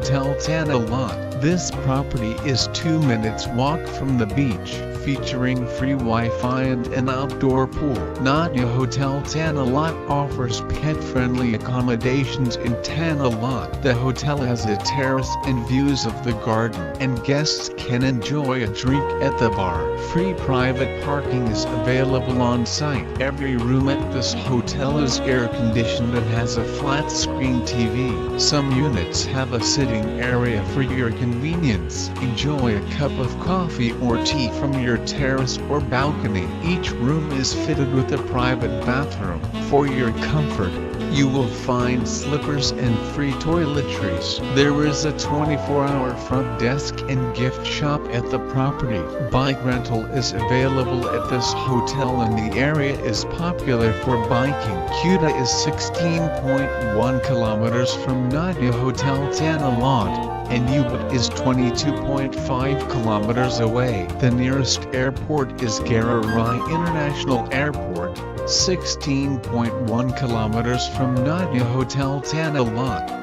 Hotel Tanah Lot. This property is 2 minutes walk from the beach, featuring free Wi-Fi and an outdoor pool. Natya Hotel Tanah Lot offers pet-friendly accommodations in Tanah Lot. The hotel has a terrace and views of the garden, and guests can enjoy a drink at the bar. Free private parking is available on site. Every room at this hotel is air-conditioned and has a flat-screen TV. Some units have a sitting area for your convenience. Enjoy a cup of coffee or tea from your terrace or balcony. Each room is fitted with a private bathroom. For your comfort, you will find slippers and free toiletries. There is a 24-hour front desk and gift shop at the property. Bike rental is available at this hotel and the area is popular for biking. Kuta is 16.1 kilometers from Natya Hotel Tanah Lot, and Ubud is 22.5 kilometers away. The nearest airport is Gararai International Airport, 16.1 kilometers from Natya Hotel Tanah Lot.